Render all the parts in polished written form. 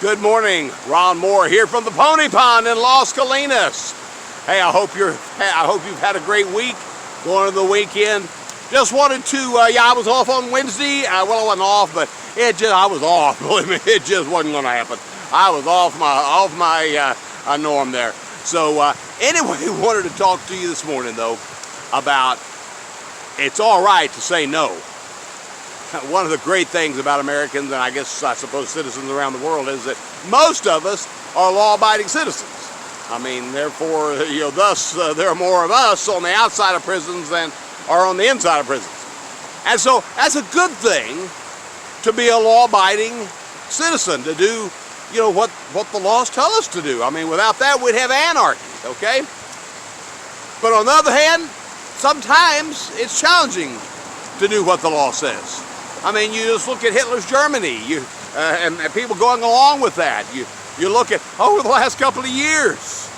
Good morning, Ron Moore here from the Pony Pond in Las Colinas. Hey, I hope you've had a great week going into the weekend. Just wanted to, I was off on Wednesday. Well, I wasn't off, but I was off. Believe me, it just wasn't going to happen. I was off my norm there. So anyway, wanted to talk to you this morning though about it's all right to say no. One of the great things about Americans, and I suppose citizens around the world, is that most of us are law-abiding citizens. I mean, therefore, thus there are more of us on the outside of prisons than are on the inside of prisons. And so that's a good thing to be a law-abiding citizen, to do, what the laws tell us to do. I mean, without that, we'd have anarchy, okay? But on the other hand, sometimes it's challenging to do what the law says. I mean, you just look at Hitler's Germany, and people going along with that. You look at, over the last couple of years,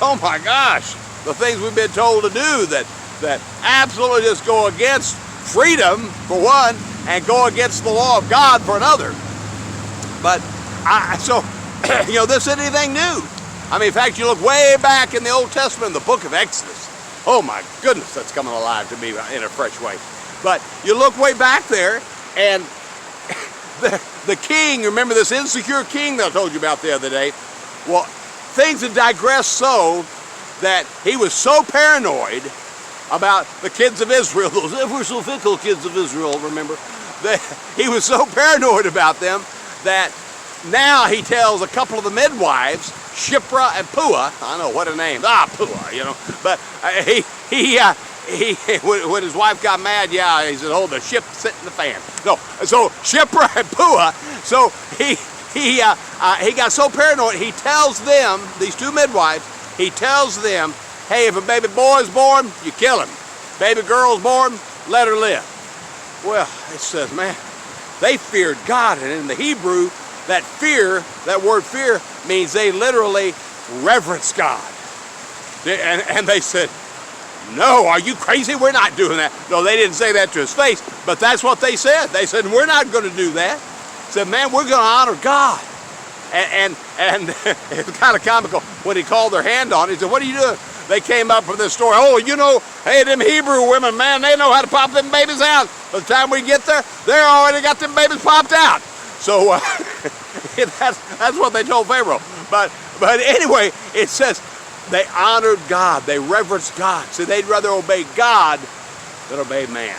oh my gosh, the things we've been told to do that absolutely just go against freedom, for one, and go against the law of God, for another. But, this isn't anything new. I mean, in fact, you look way back in the Old Testament, the book of Exodus. Oh my goodness, that's coming alive to me in a fresh way. But you look way back there, and the king, remember this insecure king that I told you about the other day? Well, things had digressed so that he was so paranoid about the kids of Israel, those ever so fickle kids of Israel, remember? He was so paranoid about them that now he tells a couple of the midwives, Shiphrah and Puah, I know, what a name, Puah, but when his wife got mad, he said, "Oh, the ship's sitting in the fan." No, so Shiphrah and Puah, so he got so paranoid. He tells them, these two midwives, he tells them, "Hey, if a baby boy is born, you kill him. Baby girl's born, let her live." Well, it says, man, they feared God, and in the Hebrew, that word fear means they literally reverence God, and they said, "No, are you crazy? We're not doing that." No, they didn't say that to his face, but that's what they said. They said, "We're not going to do that." Said, "Man, we're going to honor God." And it's kind of comical when he called their hand on it. He said, "What are you doing?" They came up with this story. "Oh, hey, them Hebrew women, man, they know how to pop them babies out. By the time we get there, they're already got them babies popped out." So that's what they told Pharaoh. But anyway, it says, they honored God. They reverenced God. So they'd rather obey God than obey man.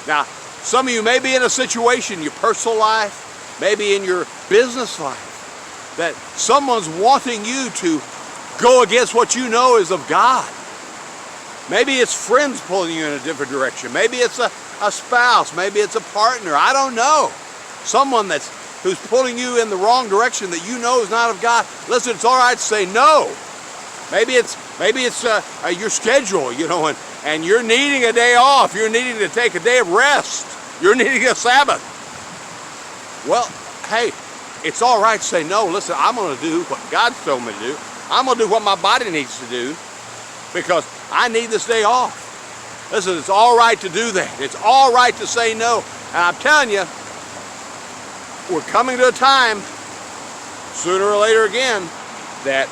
Now, some of you may be in a situation in your personal life, maybe in your business life, that someone's wanting you to go against what you know is of God. Maybe it's friends pulling you in a different direction. Maybe it's a spouse. Maybe it's a partner. I don't know. Someone who's pulling you in the wrong direction that you know is not of God. Listen, it's all right to say no. Maybe it's your schedule, and you're needing a day off. You're needing to take a day of rest. You're needing a Sabbath. Well, hey, it's all right to say no. Listen, I'm going to do what God's told me to do. I'm going to do what my body needs to do because I need this day off. Listen, it's all right to do that. It's all right to say no. And I'm telling you, we're coming to a time, sooner or later again, that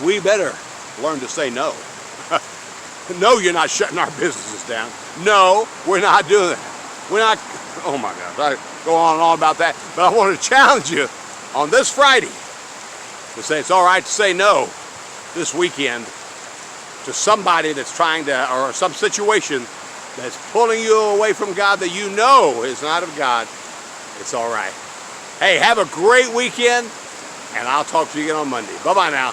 we better learn to say no. No, you're not shutting our businesses down. No, we're not doing that. We're not, oh my gosh, I go on and on about that. But I want to challenge you on this Friday to say it's all right to say no this weekend to somebody that's trying to, or some situation that's pulling you away from God that you know is not of God. It's all right. Hey, have a great weekend, and I'll talk to you again on Monday. Bye-bye now.